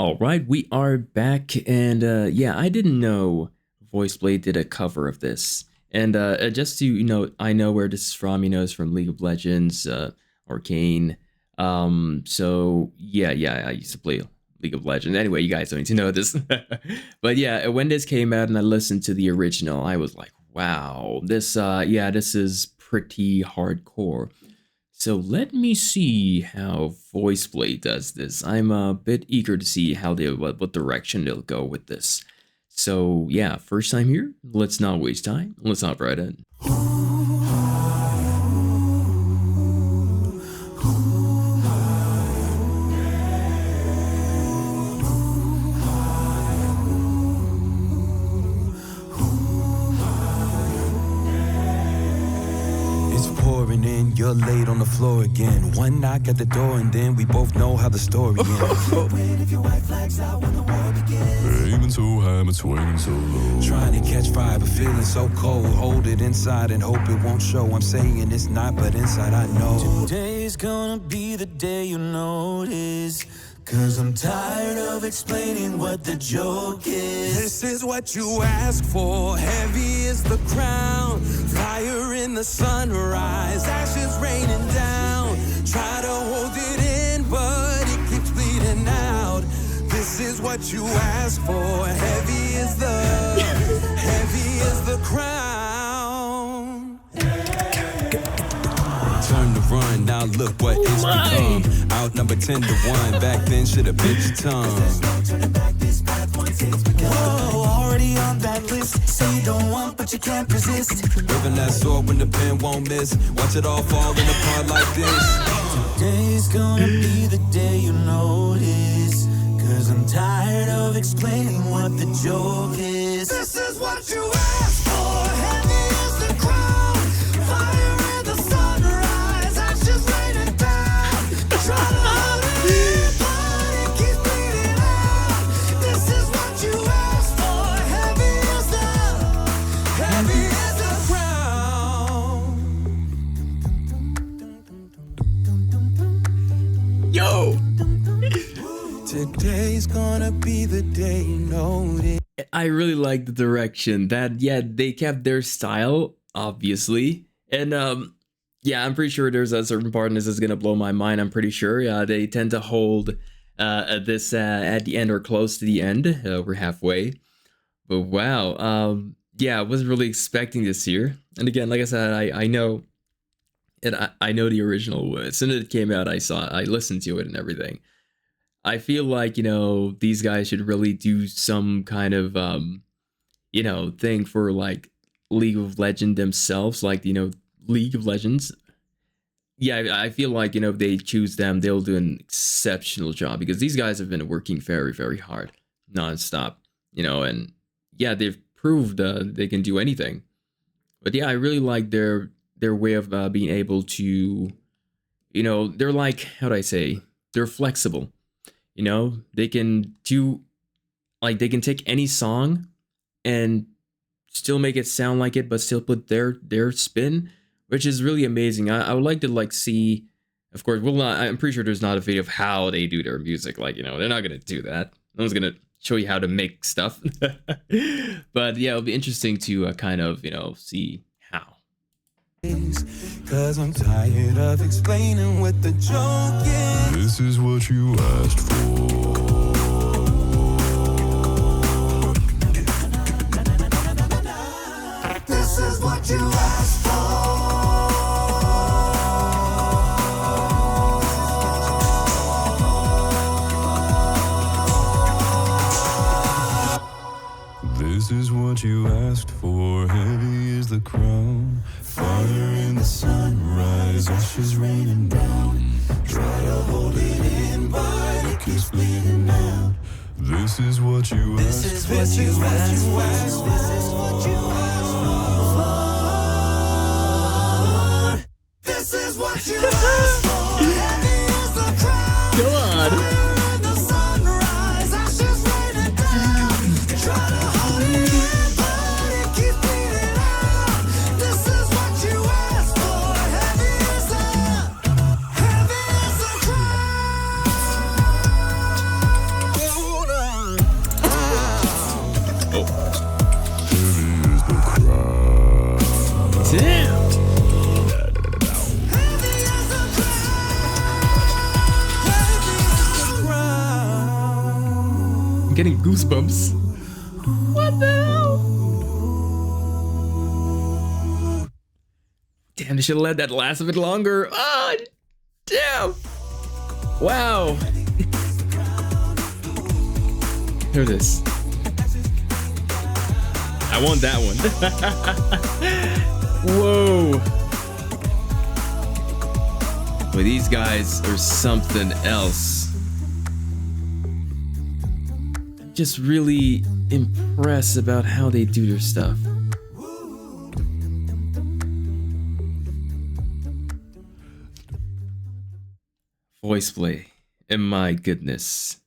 All right, we are back, and yeah, I didn't know VoicePlay did a cover of this. And just to I know where this is from. It's from League of Legends, Arcane. So yeah, I used to play League of Legends. Anyway, you guys don't need to know this. But yeah, when this came out and I listened to the original, I was like, wow, this this is pretty hardcore. So let me see how VoicePlay does this. I'm a bit eager to see how what direction they'll go with this. So yeah, first time here, let's not waste time. Let's hop right in. You're laid on the floor again. One knock at the door and then we both know how the story ends. Wait if your white flags out when the war begins. Aiming so high but swinging so low. Trying to catch fire but feeling so cold. Hold it inside and hope it won't show. I'm saying it's not, but inside I know. Today's gonna be the day you notice. Cause I'm tired of explaining what the joke is. This is what you ask for. Heavy is the crown. Fire in the sunrise. Ashes raining down. Try to hold it in, but it keeps bleeding out. This is what you ask for. Heavy is the crown. Turn to run, now look what it's become. Outnumbered 10 to 1, back then should've bit your tongue. Whoa, already on that list. Say you don't want, but you can't resist. Waving that sword when the pen won't miss. Watch it all falling apart like this. Today's gonna be the day you notice. Cause I'm tired of explaining what the joke is. This is what you asked for. Heavy is the crown. Fire in the sunrise. Ashes raining down. Try to hold it in, but it keeps bleeding out. This is what you asked for. Heavy is the crown. Yo! Today's gonna be the day you know it. I really like the direction that, they kept their style, obviously. And yeah, I'm pretty sure there's a certain part in this is gonna blow my mind. I'm pretty sure they tend to hold this at the end or close to the end. We're halfway, but wow, yeah, I wasn't really expecting this here. And again, like I said, I know, and I know the original. As soon as it came out, I listened to it and everything. I feel like, these guys should really do some kind of, thing for like League of Legends themselves, like, League of Legends. Yeah, I feel like, if they choose them, they'll do an exceptional job because these guys have been working very, very hard, nonstop, and yeah, they've proved they can do anything. But yeah, I really like their way of being able to, they're like, how do I say, they're flexible. They can do, like, they can take any song and still make it sound like it, but still put their spin, which is really amazing. I would like to see, of course, I'm pretty sure there's not a video of how they do their music. Like, they're not going to do that. No one's going to show you how to make stuff. But yeah, it'll be interesting to kind of, see how. Cause I'm tired of explaining what the joke is. This is what you asked for. This is what you asked for. This is what you asked for. Heavy is the crown. Fire in the sunrise, ashes raining down. Try to hold it in, but it keeps bleeding out. This is what you asked for. This is what you asked for. This is what you asked for. This is what you asked for. Heavy is the crown. Go on. Fire in the sunrise, ashes raining down. Try to hold it in, but it keeps bleeding out. This is what you asked for. Heavy is the crown. I'm getting goosebumps. What the hell? Damn, they should have let that last a bit longer. Ah, damn. Wow. Hear this. I want that one. Whoa. Well, these guys are something else. I'm just really impressed about how they do their stuff. VoicePlay, and my goodness,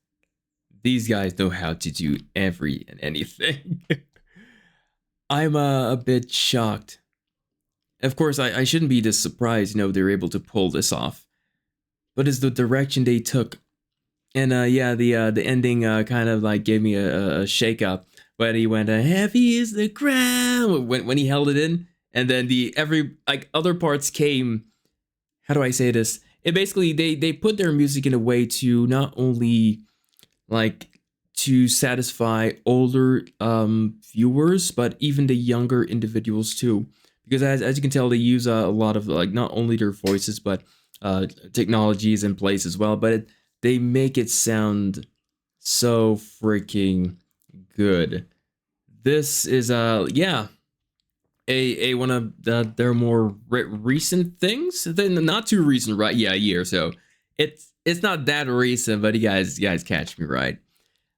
these guys know how to do every and anything. I'm a bit shocked. Of course, I shouldn't be this surprised, you know, they're able to pull this off. But it's the direction they took. And yeah, the ending kind of like gave me a shake up when he went, heavy is the ground, when he held it in. And then other parts came, how do I say this? It basically, they put their music in a way to not only like to satisfy older viewers, but even the younger individuals too. Because as you can tell, they use a lot of like not only their voices, but technologies in place as well. But they make it sound so freaking good. This is yeah, a one of their more recent things. Then not too recent, right? Yeah, a year. So it's not that recent, but you guys catch me right.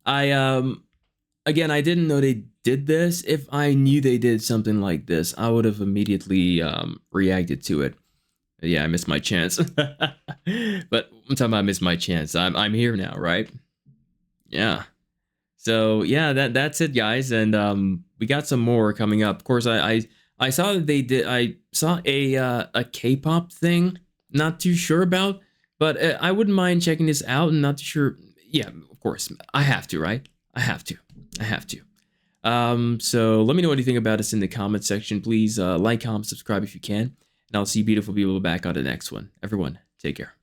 Again, I didn't know they did this. If I knew they did something like this, I would have immediately reacted to it. Yeah, I missed my chance. But I'm talking about I missed my chance. I'm here now, right? Yeah. So yeah, that's it, guys, and we got some more coming up. Of course, I saw that they did. I saw a K-pop thing. Not too sure about, but I wouldn't mind checking this out. And not too sure. Yeah, of course, I have to, right? I have to. So let me know what you think about this in the comment section. Please like, comment, subscribe if you can, and I'll see beautiful people back on the next one. Everyone, take care.